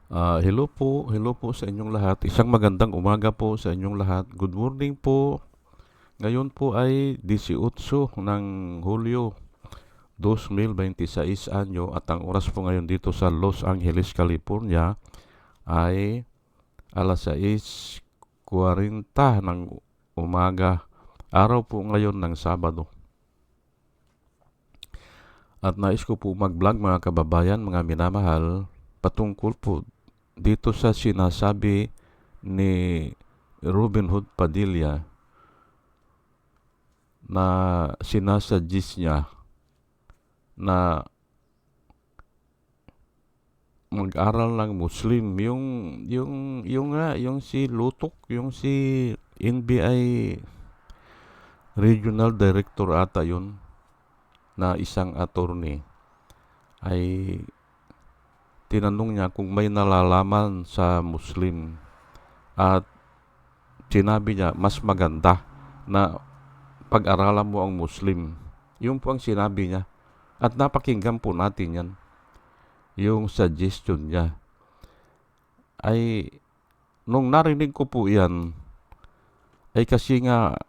Hello po sa inyong lahat. Isang magandang umaga po sa inyong lahat. Good morning po. Ngayon po ay 18 ng Hulyo 2026 anyo at ang oras po ngayon dito sa Los Angeles, California ay alas 6:40 ng umaga. Araw po ngayon ng Sabado. At nais ko po mag-vlog mga kababayan, mga minamahal, patungkol po dito sa sinasabi ni Robin Hood Padilla na sinasuggest niya na mag-aral ng Muslim yung si Lutok, yung si NBI Regional Director ata yun, na isang attorney, ay tinanong niya kung may nalalaman sa Muslim at sinabi niya mas maganda na pag-aralan mo ang Muslim. Yun po ang sinabi niya. At napakinggan po natin yan. Yung suggestion niya. Ay, nung narinig ko po yan, ay kasi nga,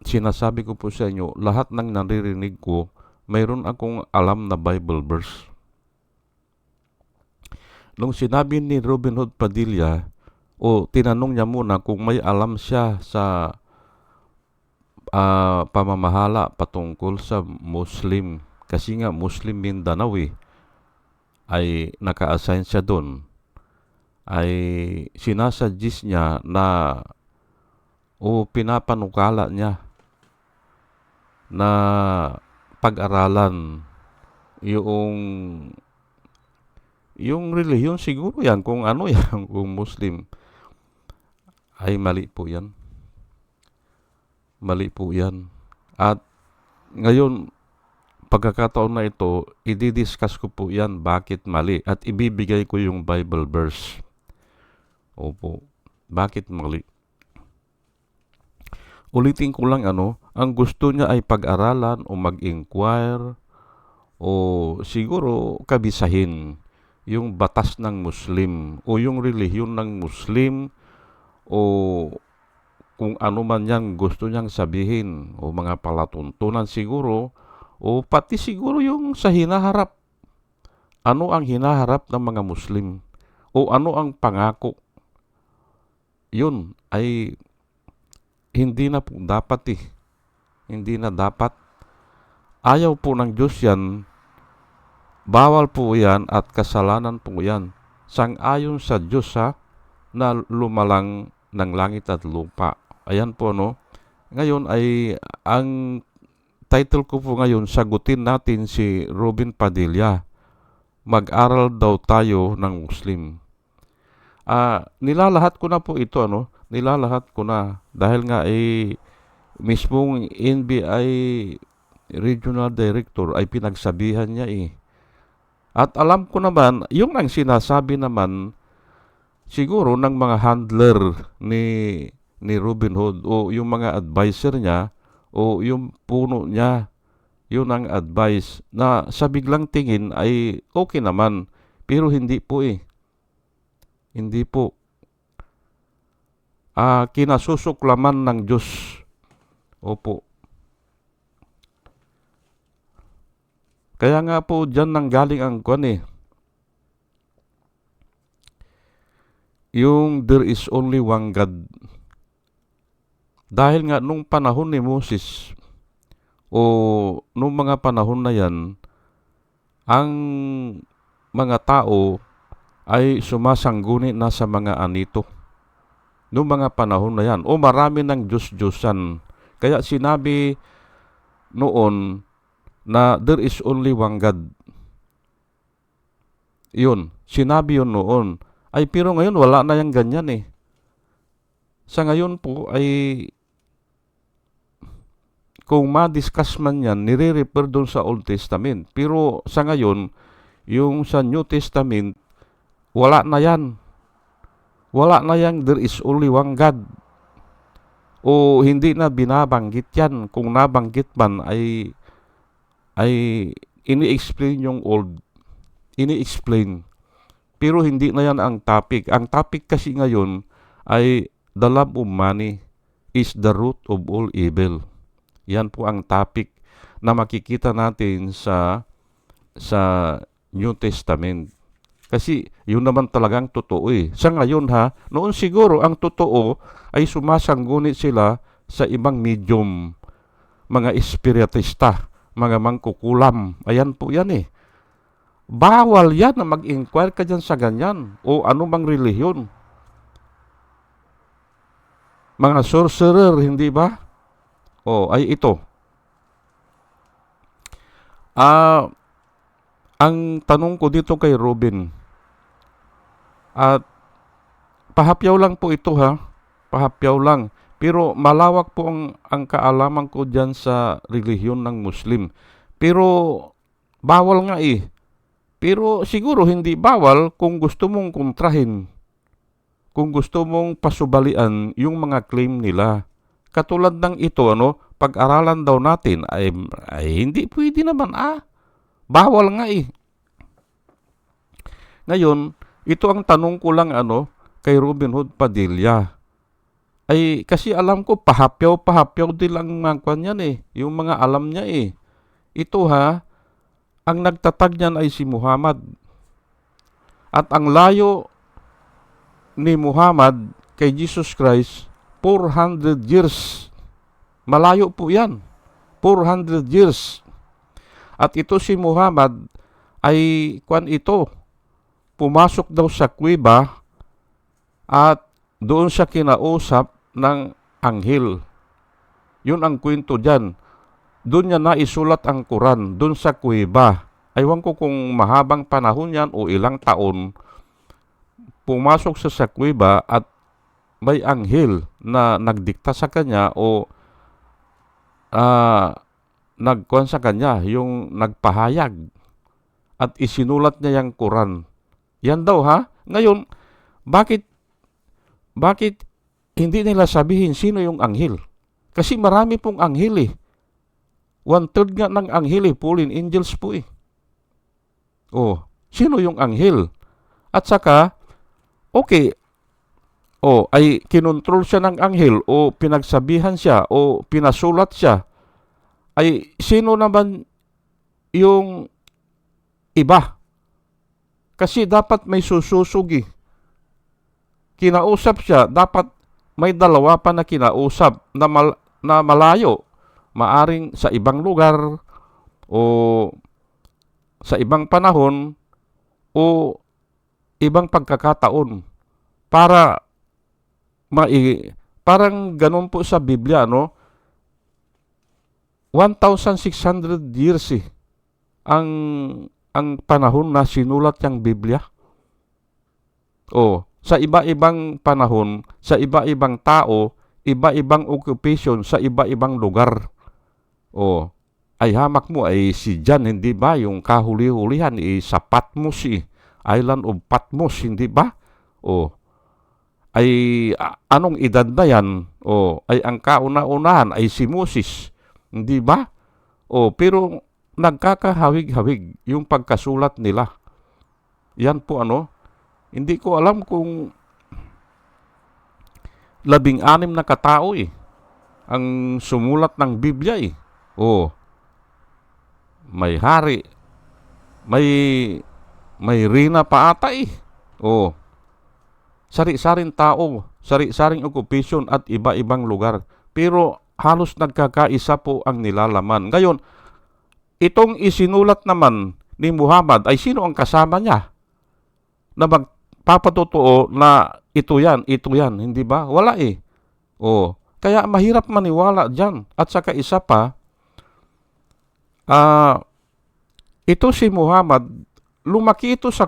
sinasabi ko po sa inyo, lahat ng naririnig ko, mayroon akong alam na Bible verse. Nung sinabi ni Robin Hood Padilla, o tinanong niya muna kung may alam siya sa pamamahala patungkol sa Muslim. Kasi nga Muslim Mindanao ay naka-assign siya doon. Ay sinasuggest niya na o pinapanukala niya na pag-aralan yung relihiyon siguro yan, kung ano yan, kung Muslim. Ay mali po yan. Mali po yan. At ngayon, pagkakataon na ito, i-discuss ko po yan bakit mali at ibibigay ko yung Bible verse. Opo, bakit mali? Ulitin ko lang ang gusto niya ay pag-aralan o mag-inquire o siguro kabisahin yung batas ng Muslim o yung relihiyon ng Muslim o kung ano man yang gusto niyang sabihin o mga palatuntunan siguro o pati siguro yung sa hinaharap. Ano ang hinaharap ng mga Muslim o ano ang pangako? Yun ay hindi na po dapat Hindi na dapat. Ayaw po ng Diyos yan. Bawal po yan at kasalanan po yan. Sang-ayon sa Diyos na lumalang ng langit at lupa. Ayan po Ngayon ay ang title ko po ngayon, sagutin natin si Robin Padilla. Mag-aral daw tayo ng Muslim. Nilalahat ko na po ito Nilalahat ko na dahil nga mismong NBI Regional Director ay pinagsabihan niya At alam ko naman, yung ang sinasabi naman siguro ng mga handler ni Robin Hood o yung mga advisor niya o yung puno niya, yun ang advice na sa biglang tingin ay okay naman, pero hindi po Hindi po. Kinasusuklaman ng Diyos. Opo. Kaya nga po dyan nanggaling ang yung there is only one God. Dahil nga nung panahon ni Moses o nung mga panahon na yan, ang mga tao ay sumasangguni na sa mga anito. Nung mga panahon na yan, marami ng Diyos-Diyosan. Kaya sinabi noon na there is only one God. Yun, sinabi yun noon. Pero ngayon wala na yung ganyan Sa ngayon po ay kung ma-discuss man yan, nire-refer doon sa Old Testament. Pero sa ngayon, yung sa New Testament, wala na yan. Wala na yang there is only one God. O hindi na binabanggit yan. Kung nabanggit man ay ini-explain yung old. Ini-explain. Pero hindi na yan ang topic. Ang topic kasi ngayon ay the love of money is the root of all evil. Yan po ang topic na makikita natin sa New Testament. Kasi yun naman talagang totoo eh. Sa ngayon ha, noon siguro ang totoo ay sumasanggunit sila sa ibang medium, mga espiritista, mga mangkukulam. Ayan po yan eh. Bawal yan na mag-inquire ka dyan sa ganyan o anumang relihiyon. Mga sorcerer, hindi ba? O, ay ito. Ang tanong ko dito kay Robin, at pahapyaw lang po ito ha, pahapyaw lang. Pero malawak po ang kaalaman ko dyan sa relihiyon ng Muslim. Pero bawal nga eh. Pero siguro hindi bawal kung gusto mong kontrahin, kung gusto mong pasubalian yung mga claim nila. Katulad ng ito, pag-aralan daw natin ay hindi pwede naman bawal nga eh. Ngayon, ito ang tanong ko lang kay Robin Hood Padilla. Ay kasi alam ko pahapyaw din lang mga kwan yan eh, yung mga alam niya eh. Ito ang nagtatag niyan ay si Muhammad. At ang layo ni Muhammad kay Jesus Christ, 400 years. Malayo po yan. 400 years. At ito si Muhammad ay pumasok daw sa kuweba at doon siya kinausap ng anghel. Yun ang kwento dyan. Doon niya naisulat ang Quran, doon sa kuweba. Aywan ko kung mahabang panahon yan o ilang taon. Pumasok siya sa kuweba at may anghel na nagdikta sa kanya o nagkuhan sa kanya, yung nagpahayag. At isinulat niya yung Quran. Yan daw Ngayon, bakit hindi nila sabihin sino yung anghel? Kasi marami pong anghel eh. 1/3 nga ng anghel fallen angels po eh. Sino yung anghel? At saka, okay, ay kinontrol siya ng anghel o pinagsabihan siya o pinasulat siya. Ay sino naman yung iba? Kasi dapat may sususugi. Kinausap siya, dapat may dalawa pa na kinausap na malayo. Maaring sa ibang lugar o sa ibang panahon o ibang pagkakataon para parang ganun po sa Biblia 1,600 years ang panahon na sinulat yung Biblia. Sa iba-ibang panahon, sa iba-ibang tao, iba-ibang occupation, sa iba-ibang lugar. Ay hamak mo ay si John, hindi ba? Yung kahuli-hulihan sa Patmos Island of Patmos, hindi ba? Ay anong edad na yan? Ay ang kauna-unahan ay si Moses, hindi ba? Pero nagkakahawig-hawig yung pagkasulat nila. Yan po hindi ko alam kung 16 na katao ang sumulat ng Biblia may hari, may rina pa ata sari-saring tao, sari-saring occupation at iba-ibang lugar. Pero halos nagkakaisa po ang nilalaman. Ngayon, itong isinulat naman ni Muhammad ay sino ang kasama niya na magpapatotoo na ito yan, hindi ba? Wala kaya mahirap maniwala dyan. At saka isa pa, ito si Muhammad, lumaki ito sa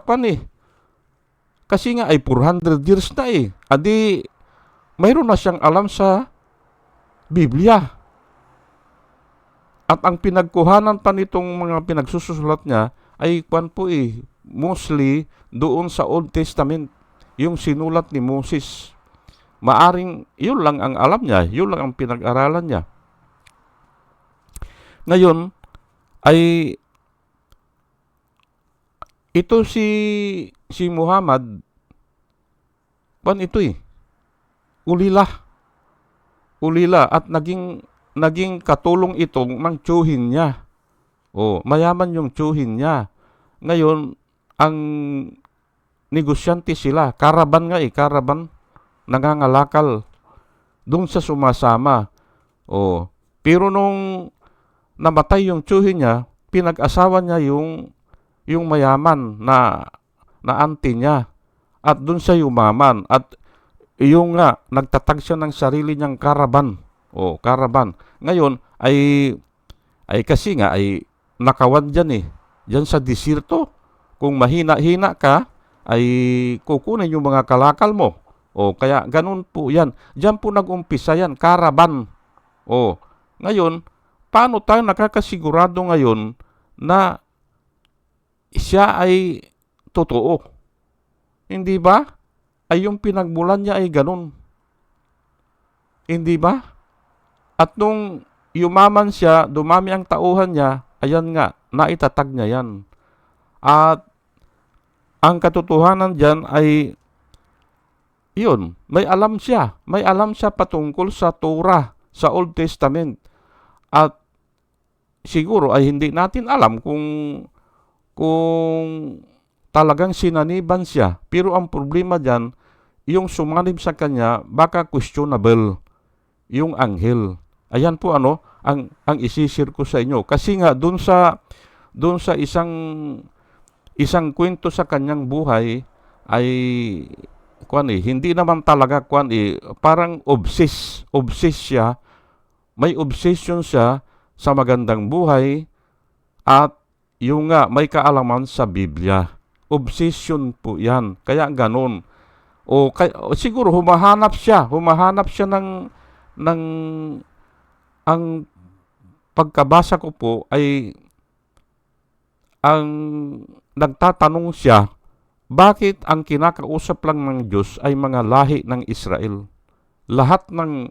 kasi nga ay 400 years na Adi, mayroon na siyang alam sa Biblia. At ang pinagkuhanan pa nitong mga pinagsusulat niya ay mostly doon sa Old Testament, yung sinulat ni Moses. Maaring yun lang ang alam niya, yun lang ang pinag-aralan niya. Ngayon, ay Ito si Muhammad, pan ito ulila, ulila at naging katulong itong mang tsuhin niya. Mayaman yung tsuhin niya. Ngayon, ang negosyante sila, karaban nga karaban, nangangalakal doon sa sumasama. Pero nung namatay yung tsuhin niya, pinag-asawa niya yung mayaman na auntie niya. At doon siya yumaman. At yung nga, nagtatag siya ng sarili niyang karaban. Karaban. Ngayon, ay kasi nga, ay nakawan dyan Dyan sa desierto. Kung mahina-hina ka, ay kukunin yung mga kalakal mo. Kaya ganun po yan. Diyan po nag-umpisa yan, karaban. Ngayon, paano tayo nakakasigurado ngayon na siya ay totoo? Hindi ba? Ay yung pinagmulan niya ay ganun. Hindi ba? At nung yumaman siya, dumami ang tauhan niya, ayan nga, naitatag niya yan. At ang katotohanan dyan ay, yun, may alam siya. May alam siya patungkol sa Torah, sa Old Testament. At siguro ay hindi natin alam kung talagang sinaniban siya. Pero ang problema dyan, yung sumanib sa kanya, baka questionable yung anghel. Ayan po ang isishare ko sa inyo. Kasi nga doon sa isang kwento sa kanyang buhay ay hindi naman talaga parang obsessed siya. May obsession siya sa magandang buhay at yung nga may kaalaman sa Biblia. Obsession po 'yan. Kaya ganun. Siguro humahanap siya ng ang pagkabasa ko po ay ang nagtatanong siya, bakit ang kinakausap lang ng Diyos ay mga lahi ng Israel? Lahat ng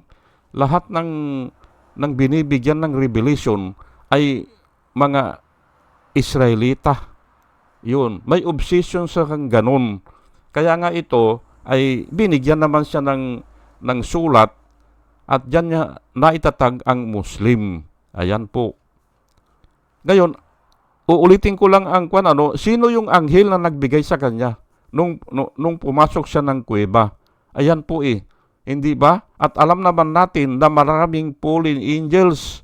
binibigyan ng revelation ay mga Israelita. Yun, may obsession sa ganun. Kaya nga ito ay binigyan naman siya ng sulat at diyan niya naitatag ang Muslim. Ayan po. Ngayon, uulitin ko lang sino yung anghel na nagbigay sa kanya nung pumasok siya ng kuweba. Ayan po Hindi ba? At alam naman natin na maraming fallen angels.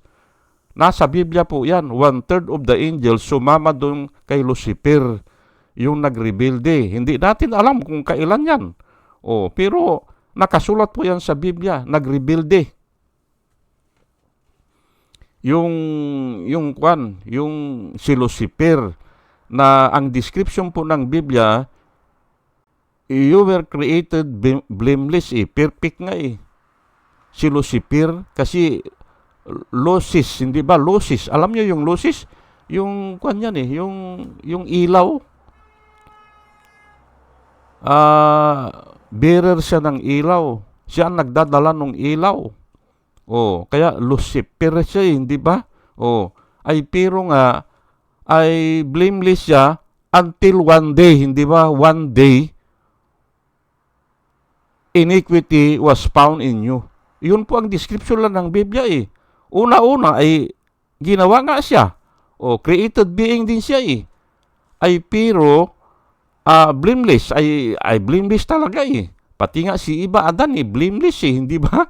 Nasa Biblia po yan. 1/3 of the angels sumama doon kay Lucifer, yung nagrebelde. Hindi natin alam kung kailan yan. Pero nakasulat po yan sa Biblia, nagrebelde. Yung si Lucifer, na ang description po ng Biblia, you were created blameless perfect nga si Lucifer, kasi Lucis, hindi ba? Lucis, alam niyo yung Lucis? Yung yan yung ilaw. Bearer siya ng ilaw. Siya ang nagdadala ng ilaw. Kaya Lucifer siya hindi ba? Pero nga, ay blameless siya until one day, hindi ba? One day, iniquity was found in you. Yun po ang description lang ng Biblia Una-una ay ginawa nga siya. Created being din siya pero blameless ay blameless talaga Pati nga si iba Adan blameless hindi ba?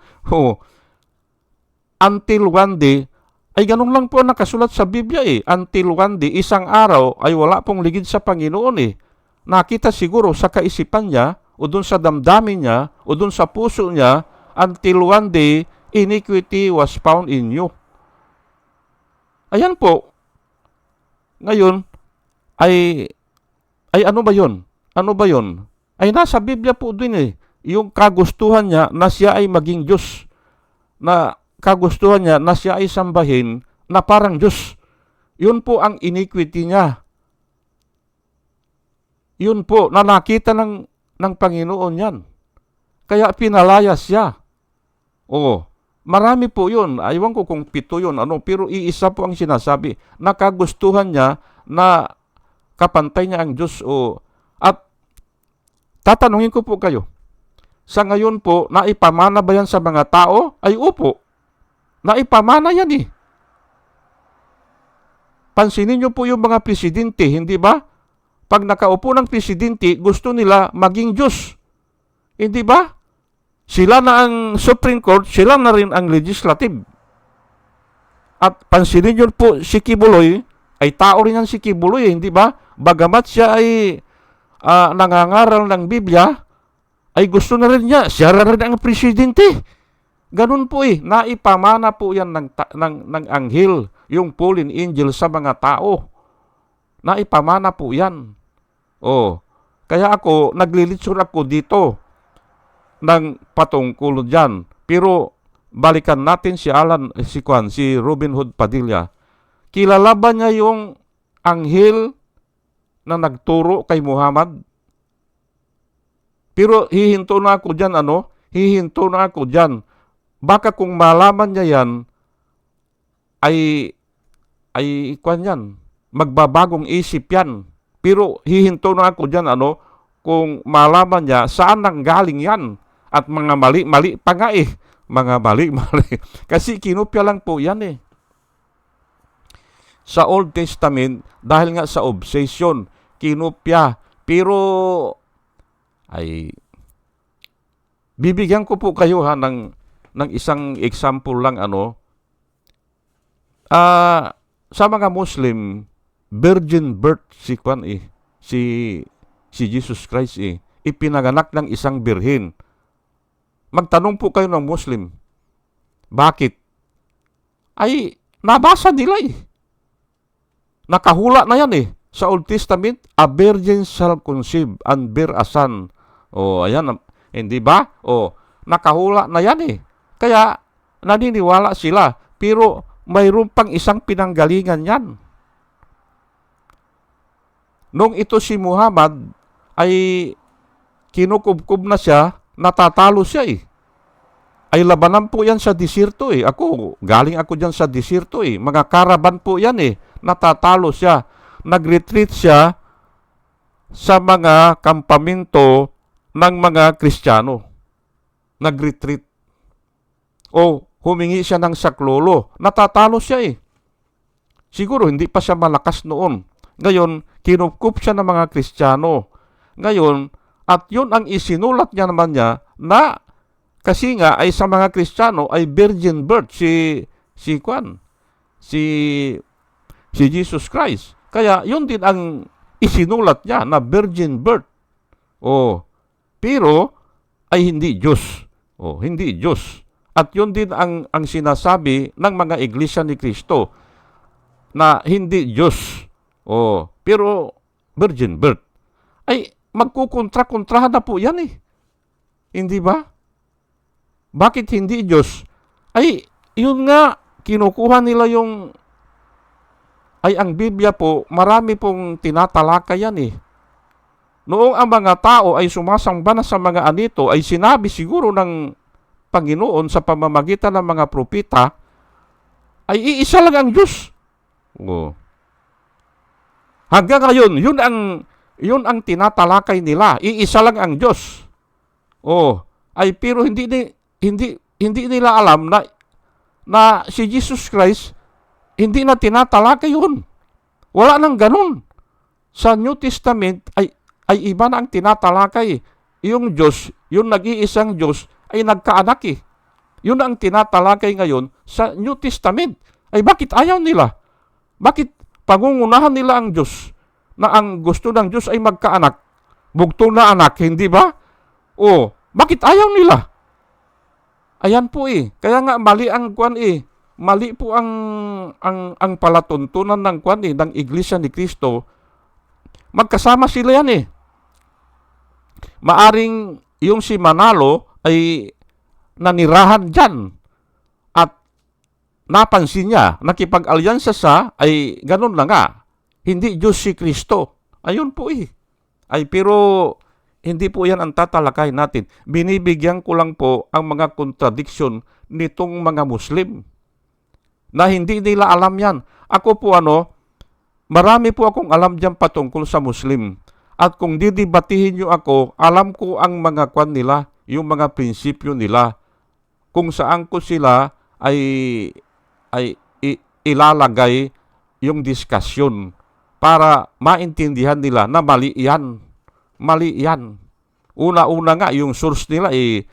Until one day, ay ganun lang po nakasulat sa Biblia Until one day, isang araw ay wala pong ligid sa Panginoon Nakita siguro sa kaisipan niya, o dun sa damdamin niya, o dun sa puso niya, until one day, iniquity was found in you. Ayan po. Ngayon, ay ano ba yon? Ano ba yon? Ay nasa Biblia po din yung kagustuhan niya na siya ay maging Diyos. Na kagustuhan niya na siya ay sambahin na parang Diyos. Yun po ang iniquity niya. Yun po, na nakita ng Panginoon yan. Kaya pinalayas siya. Marami po yun. Aywan ko kung 7 yun. Pero iisa po ang sinasabi. Nakagustuhan niya na kapantay niya ang Diyos o at tatanungin ko po kayo, sa ngayon po, naipamana ba yan sa mga tao? Ay opo, naipamana yan eh. Pansinin niyo po yung mga presidente, hindi ba? Pag nakaupo ng presidente, gusto nila maging Diyos. Hindi ba? Sila na ang Supreme Court, sila na rin ang legislative. At pansinin niyo po si Kibuloy, ay tao rin yan si Kibuloy, hindi ba? Bagamat siya ay nangangaral ng Biblia, ay gusto na rin niya, siya rin ang presidente. Ganun po eh, naipamana po yan ng anghel, yung fallen angel sa mga tao. Naipamana po yan. Kaya ako, naglilitsur ako dito ng patungkol dyan. Pero balikan natin si si Robin Hood Padilla. Kilala ba niya yung anghel na nagturo kay Muhammad? Pero hihinto na ako dyan, hihinto na ako dyan. Baka kung malaman niya yan, magbabagong isip yan. Pero hihinto na ako dyan, kung malaman niya saan nanggaling yan. At mga mali-mali pa nga eh. Mga mali-mali. Kasi kinopya lang po yan eh. Sa Old Testament, dahil nga sa obsession, kinopya. Pero bibigyan ko po kayo ng isang example lang sa mga Muslim, virgin birth si Jesus Christ ipinanganak ng isang birhen. Magtanong po kayo ng Muslim, bakit? Ay nabasa nila nakahula na yan sa Old Testament, a virgin shall conceive and bear a son. Ayan, hindi ba? Nakahula na yan Kaya, naniniwala sila. Pero, mayroon pang isang pinanggalingan yan. Nung ito si Muhammad, ay kinukubkub na siya, natatalo siya Ay labanan po yan sa desierto galing ako dyan sa desierto Mga karaban po yan natatalo siya. Nag-retreat siya sa mga kampamento ng mga Kristiyano. Nag-retreat. Humingi siya ng saklolo. Natatalo siya Siguro hindi pa siya malakas noon. Ngayon, kinupkup siya ng mga Kristiyano. Ngayon, at yun ang isinulat niya naman niya na kasi nga ay sa mga Kristiyano ay virgin birth si Jesus Christ. Kaya yun din ang isinulat niya na virgin birth. Pero ay hindi Diyos. Hindi Diyos. At yun din ang sinasabi ng mga iglesia ni Kristo na hindi Diyos. Pero virgin birth. Ay magkukontra-kontrahan na po yan Hindi ba? Bakit hindi Diyos? Ay yun nga, kinukuha nila ang Biblia po, marami pong tinatalakay yan Noong ang mga tao ay sumasamba na sa mga anito, ay sinabi siguro ng Panginoon sa pamamagitan ng mga propeta, ay iisa lang ang Diyos. Hanggang ngayon, yun ang tinatalakay nila, iisa lang ang Diyos. Pero hindi nila alam na si Jesus Christ, hindi na tinatalakay yun. Wala nang ganun. Sa New Testament ay iba na ang tinatalakay. Yung Diyos, yung nag-iisang Diyos, ay nagkaanak Yun ang tinatalakay ngayon sa New Testament. Ay bakit ayaw nila? Bakit pangungunahan nila ang Diyos? Na ang gusto ng Diyos ay magkaanak. Bugtong na anak, hindi ba? Bakit ayaw nila? Ayan po Kaya nga mali ang kwan Mali po ang palatuntunan ng kwan ng Iglesia ni Kristo. Magkasama sila yan Maaring yung si Manalo ay nanirahan dyan at napansin niya, nakipag-alyansa sa ay ganun na nga. Hindi Diyos si Kristo. Ayun po Ay pero hindi po yan ang tatalakay natin. Binibigyan ko lang po ang mga contradiction nitong mga Muslim na hindi nila alam yan. Ako po marami po akong alam dyan patungkol sa Muslim. At kung didibatihin nyo ako, alam ko ang mga kwan nila, yung mga prinsipyo nila, kung saan ko sila ay ilalagay yung diskusyon para maintindihan nila na mali yan. Mali yan. Una-una nga, yung source nila hindi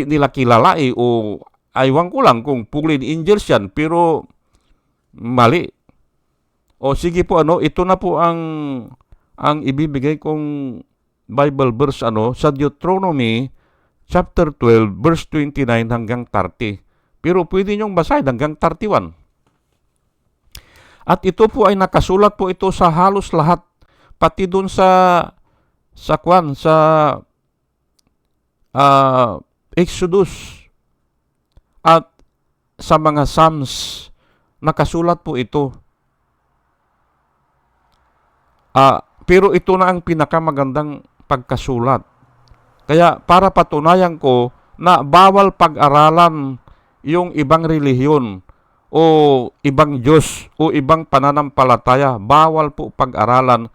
nila kilala o aywan ko lang kung fallen angels yan, pero mali. O sige po, ito na po ang ibibigay kong Bible verse sa Deuteronomy chapter 12 verse 29 hanggang 30. Pero pwede niyong basahin hanggang 31. At ito po ay nakasulat po ito sa halos lahat, pati doon sa Exodus at sa mga Psalms, nakasulat po ito. Pero ito na ang pinakamagandang pagkasulat. Kaya para patunayan ko na bawal pag-aralan yung ibang relihiyon o ibang Diyos o ibang pananampalataya, bawal po pag-aralan.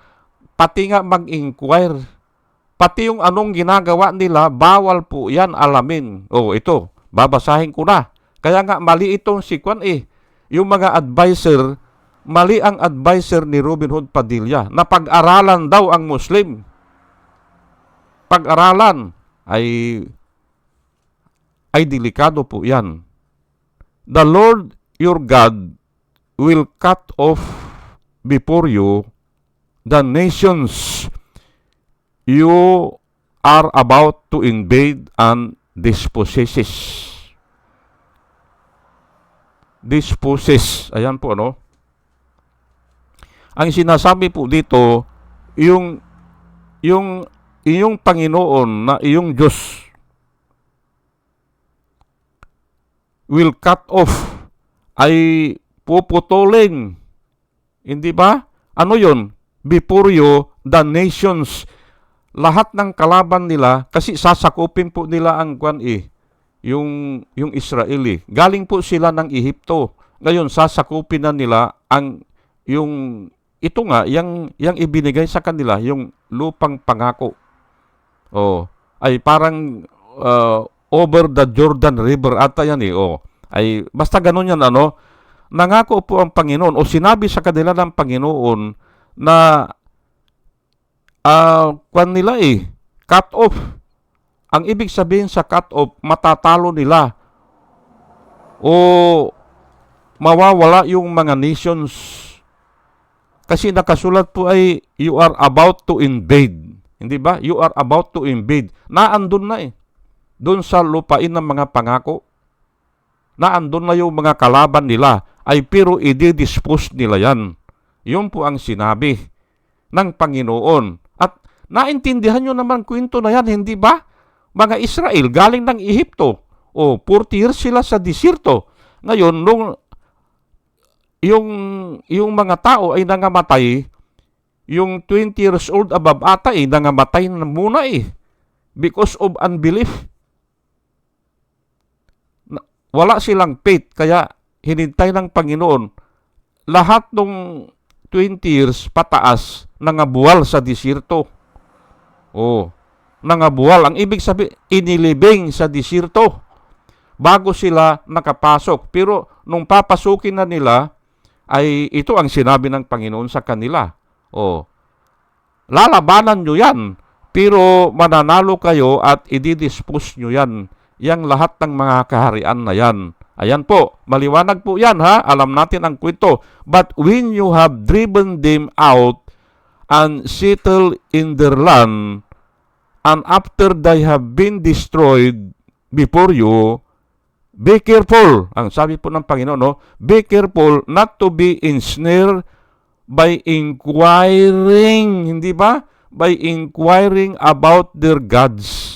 Pati nga mag-inquire. Pati yung anong ginagawa nila, bawal po yan alamin. Ito, babasahin ko na. Kaya nga mali itong si Kwan yung mga advisor, mali ang advisor ni Robin Hood Padilla na pag-aralan daw ang Muslim. Pag-aralan ay delikado po yan. The Lord your God will cut off before you the nations you are about to invade and dispossess. Disposes. Ayan po Ang sinasabi po dito, yung iyong Panginoon na iyong Diyos will cut off, ay puputulin. Hindi ba? Ano yun? Before you, the nations, lahat ng kalaban nila, kasi sasakupin po nila ang yung Israeli. Galing po sila ng Ehipto. Ngayon, sasakupin na nila ito nga, yung ibinigay sa kanila, yung lupang pangako. Ay parang over the Jordan River ata yan ay basta ganun yan nangako po ang Panginoon o sinabi sa kanila ng Panginoon na nila cut off. Ang ibig sabihin sa cut off, matatalo nila o mawawala yung mga nations. Kasi nakasulat po ay you are about to invade. Hindi ba? You are about to invade. Naandun na doon sa lupain ng mga pangako. Naandun na yung mga kalaban nila. Pero i-dispose nila yan. Yun po ang sinabi ng Panginoon. At naintindihan nyo naman kwento na yan, hindi ba? Mga Israel, galing ng Ehipto. 40 years sila sa desierto. Ngayon, yung mga tao ay nangamatay, yung 20 years old above ata nangamatay na muna because of unbelief. Wala silang faith, kaya hinintay ng Panginoon. Lahat ng 20 years pataas, nangabuwal sa desierto. Nangabuwal. Ang ibig sabihin, inilibing sa desierto bago sila nakapasok. Pero nung papasukin na nila, ay ito ang sinabi ng Panginoon sa kanila. Lalabanan nyo yan, pero mananalo kayo at i-dispose nyo yan. Yang lahat ng mga kaharian na yan. Ayan po, maliwanag po yan Alam natin ang kwento. But when you have driven them out and settled in their land, and after they have been destroyed before you, be careful. Ang sabi po ng Panginoon, be careful not to be ensnared by inquiring, hindi ba? By inquiring about their gods.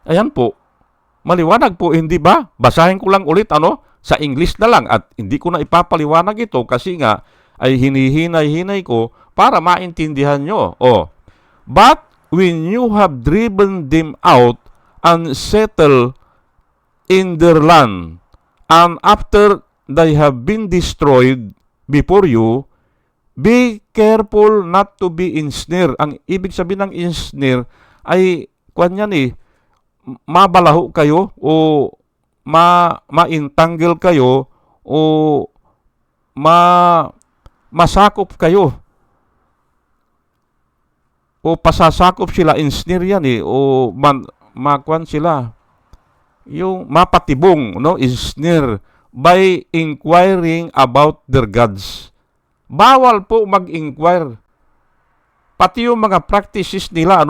Ayan po. Maliwanag po, hindi ba? Basahin ko lang ulit sa English na lang at hindi ko na ipapaliwanag ito kasi nga ay hinihinay-hinay ko para maintindihan nyo. But when you have driven them out and settled in their land, and after they have been destroyed before you, be careful not to be ensnared. Ang ibig sabihin ng ensnare ay, yan mabalaho kayo o ma-entangle kayo o masakop kayo o pasasakop sila, ensnare yan o makwan sila, yung mapatibong, no, ensnare by inquiring about their gods. Bawal po mag-inquire. Pati yung mga practices nila,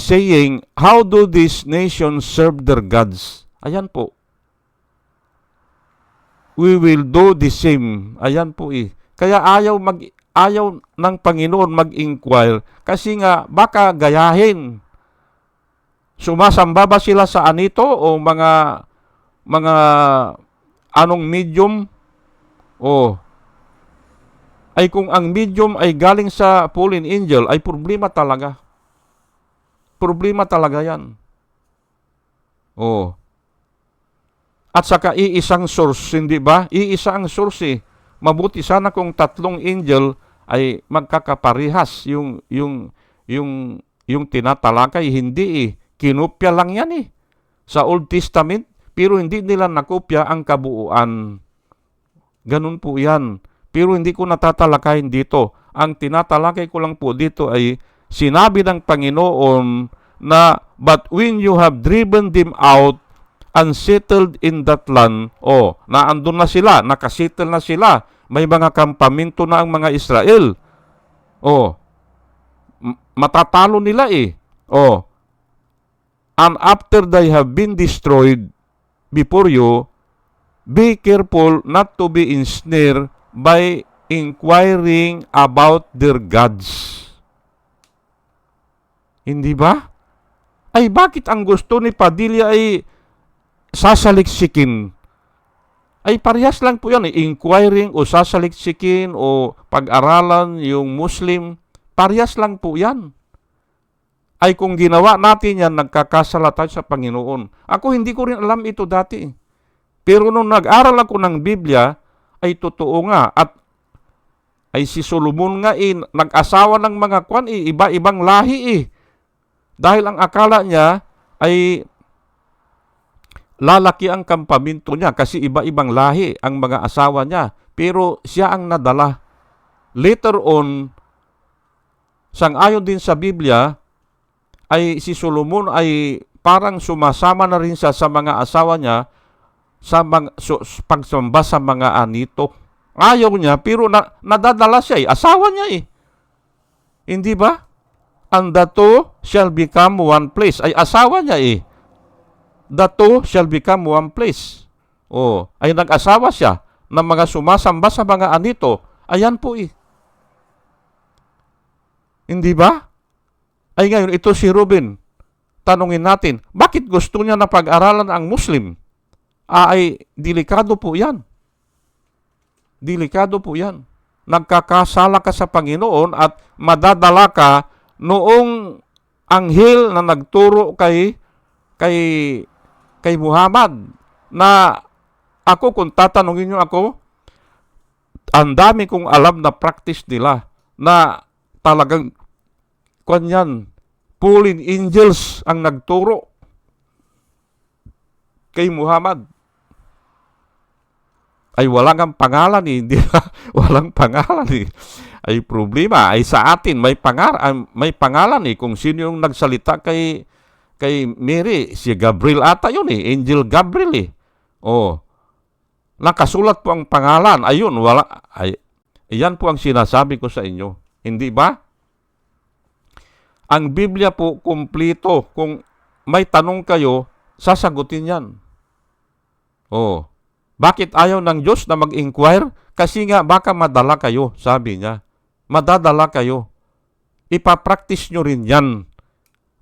saying, how do these nations serve their gods? Ayan po. We will do the same. Ayan po Kaya ayaw ng Panginoon mag-inquire kasi nga baka gayahin. Sumasamba ba sila sa anito o mga anong medium? Ay kung ang medium ay galing sa fallen angel, ay problema talaga. Problema talaga yan. At saka iisang source, hindi ba? Iisa ang source Mabuti sana kung tatlong angel ay magkakaparehas. Yung tinatalakay, hindi Kinopya lang yan sa Old Testament, pero hindi nila nakopya ang kabuuan. Ganun po yan. Pero hindi ko natatalakayin dito. Ang tinatalakay ko lang po dito ay sinabi ng Panginoon na, but when you have driven them out and settled in that land, naandun na sila, nakasettle na sila, may mga kampamento na ang mga Israel. Matatalo nila and after they have been destroyed before you, be careful not to be ensnared by inquiring about their gods. Hindi ba? Ay bakit ang gusto ni Padilla ay sasaliksikin? Ay parehas lang po yan inquiring o sasaliksikin o pag-aralan yung Muslim. Parehas lang po yan. Ay kung ginawa natin yan, nagkakasala tayo sa Panginoon. Ako hindi ko rin alam ito dati. Pero nung nag-aral ako ng Biblia, ay totoo nga. At ay si Solomon nga nag-asawa ng mga iba-ibang lahi Dahil ang akala niya ay lalaki ang kampamento niya kasi iba-ibang lahi ang mga asawa niya. Pero siya ang nadala. Later on, sang-ayon din sa Biblia, ay si Solomon ay parang sumasama na rin siya sa mga asawa niya sa pagsamba sa mga anito. Ayaw niya, pero nadadala siya asawa niya Hindi ba? And the two shall become one place. Ay asawa niya The two shall become one place. Ay nag-asawa siya ng mga sumasamba sa mga anito. Ayan po Hindi ba? Ay ngayon, ito si Ruben. Tanungin natin, bakit gusto niya na pag-aralan ang Muslim? Ay delikado po yan. Delikado po yan. Nagkakasala ka sa Panginoon at madadala ka noong anghel na nagturo kay Muhammad na ako, kung tatanungin niyo ako, ang dami kong alam na practice nila na talagang fallen angels ang nagturo kay Muhammad. Ay walang ang pangalan hindi ba? Walang pangalan Ay problema ay sa atin may pangalan kung sino yung nagsalita kay Mary, si Gabriel ata yun Angel Gabriel nakasulat po ang pangalan. Ayun, iyan po ang sinasabi ko sa inyo. Hindi ba? Ang Biblia po kumpleto. Kung may tanong kayo, sasagutin yan. Bakit ayaw ng Diyos na mag-inquire? Kasi nga baka madala kayo, sabi niya. Madadala kayo. Ipapractice nyo rin yan.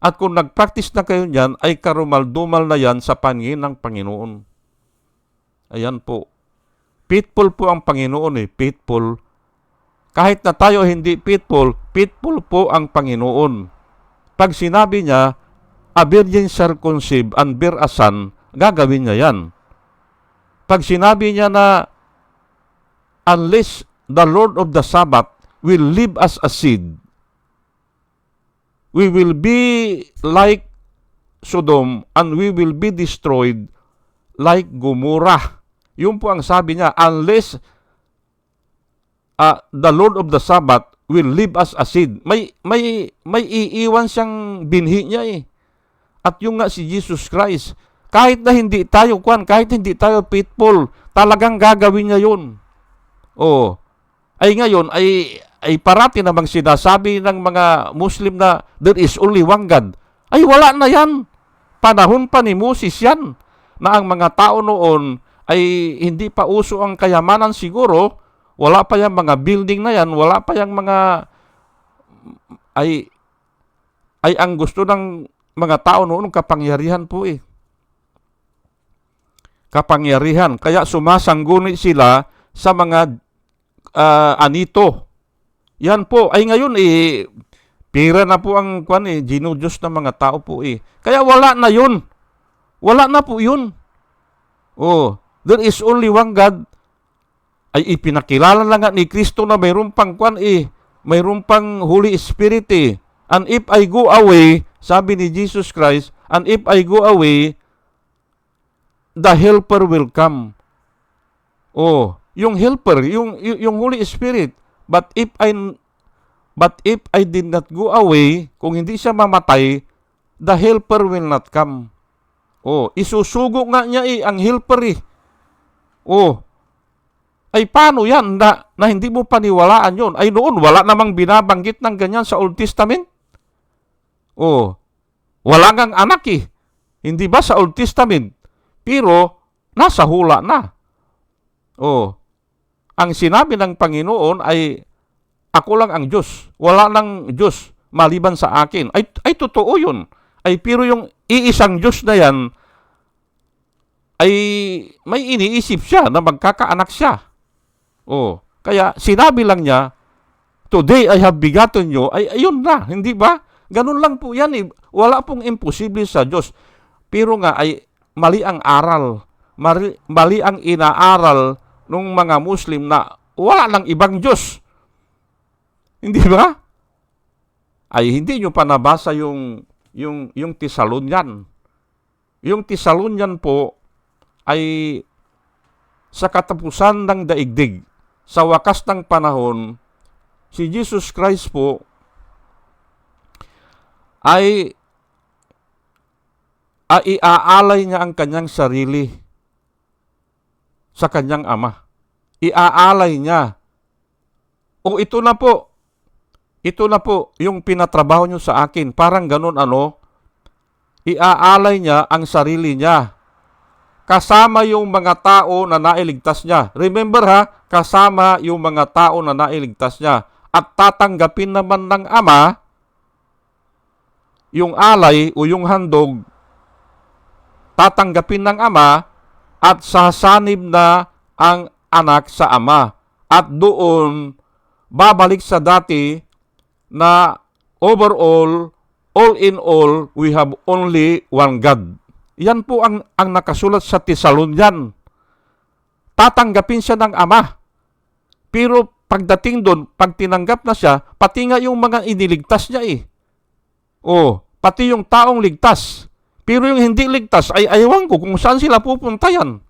At kung nag-practice na kayo yan, ay karumal-dumal na yan sa paningin ng Panginoon. Ayan po. Faithful po ang Panginoon faithful. Kahit na tayo hindi faithful, faithful po ang Panginoon. Pag sinabi niya, a virgin shall conceive and bear a son, gagawin niya yan. Pag sinabi niya na unless the Lord of the Sabbath will leave us a seed, we will be like Sodom and we will be destroyed like Gomorrah. Yun po ang sabi niya, unless the Lord of the Sabbath will leave us a seed. May iiwan siyang binhi niya eh. At yung nga si Jesus Christ, kahit hindi tayo faithful, talagang gagawin niya yun. Oh, ay ngayon, ay parati namang sinasabi ng mga Muslim na there is only one God. Ay wala na yan. Panahon pa ni Moses yan, na ang mga tao noon ay hindi pa uso ang kayamanan siguro, wala pa yung mga building na yan, wala pa yung mga, ay ang gusto ng mga tao noon, kapangyarihan po eh. Kapangyarihan. Kaya sumasangguni sila sa mga anito. Yan po. Ay ngayon eh, pira na po ang ginudiyos ng mga tao po eh. Kaya wala na yun. Wala na po yun. Oh, there is only one God. Ay ipinakilala lang nga ni Kristo na mayroon pang mayroon pang Holy Spirit eh. And if I go away, sabi ni Jesus Christ, and if I go away, the helper will come. Oh, yung helper, yung Holy Spirit. But if I did not go away, kung hindi siya mamatay, the helper will not come. Oh, isusugo nga niya ang helper eh. Oh, ay paano yan na hindi mo paniwalaan yun? Ay noon, wala namang binabanggit ng ganyan sa Old Testament. Oh, wala ngang anak eh. Hindi ba sa Old Testament? Pero, nasa hula na. Oh, ang sinabi ng Panginoon ay, ako lang ang Diyos. Wala nang Diyos maliban sa akin. Ay totoo yun. Ay pero yung iisang Diyos na yan, ay may iniisip siya na magkakaanak siya. Oh, kaya sinabi lang niya, today I have begotten you, ay ayun na, hindi ba? Ganun lang po yan eh. Wala pong imposible sa Diyos. Pero nga ay mali ang aral. Mali ang inaaral ng mga Muslim na wala nang ibang Diyos. Hindi ba? Ay hindi nyo pa nabasa yung Thessalonian. Yung Thessalonian po ay sa katapusan ng daigdig, sa wakas ng panahon, si Jesus Christ po ay iaalay niya ang kanyang sarili sa kanyang ama. Iaalay niya. O ito na po yung pinatrabaho nyo sa akin. Parang ganun iaalay niya ang sarili niya. Kasama yung mga tao na nailigtas niya. Remember kasama yung mga tao na nailigtas niya. At tatanggapin naman ng ama yung alay o yung handog, tatanggapin ng ama at sasanib na ang anak sa ama. At doon, babalik sa dati na overall, all in all, we have only one God. Yan po ang nakasulat sa Thessalonian. Tatanggapin siya ng ama. Pero pagdating doon, pag tinanggap na siya, pati nga yung mga iniligtas niya eh. Oh, pati yung taong ligtas. Pero yung hindi ligtas, ay ayawan ko kung saan sila pupunta yan.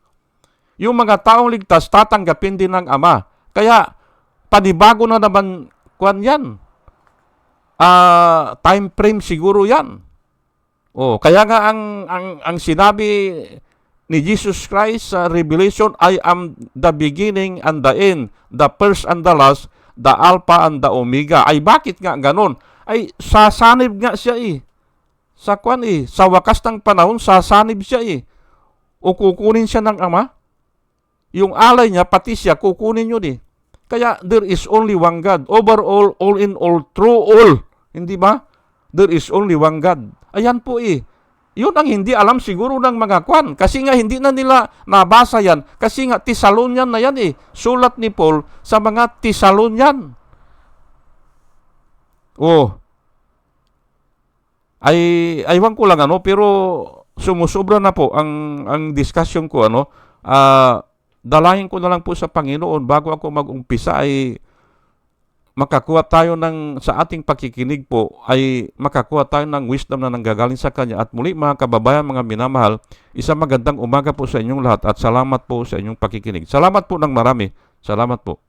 Yung mga taong ligtas, tatanggapin din ng ama. Kaya, panibago na naman yan. Time frame siguro yan. Oh, kaya nga ang sinabi ni Jesus Christ sa Revelation, I am the beginning and the end, the first and the last, the Alpha and the Omega. Ay bakit nga ganon? Ay sasanib nga siya eh. Sa wakas ng panahon, sasanib siya eh. O kukunin siya ng ama. Yung alay niya, pati siya, kukunin yun eh. Kaya there is only one God. Overall, all in all, true all. Hindi ba? There is only one God. Ayan po eh. Yun ang hindi alam siguro ng mga kwan. Kasi nga hindi na nila nabasa yan. Kasi nga Thessalonian na yan eh. Sulat ni Paul sa mga Thessalonian. Oh. Aywan ko lang pero sumusobra na po ang discussion ko Dalahin ko na lang po sa Panginoon bago ako mag-umpisa ay makakuha tayo sa ating pakikinig po ay makakuha tayo ng wisdom na nanggagaling sa Kanya. At muli mga kababayan, mga minamahal, isang magandang umaga po sa inyong lahat at salamat po sa inyong pakikinig. Salamat po ng marami. Salamat po.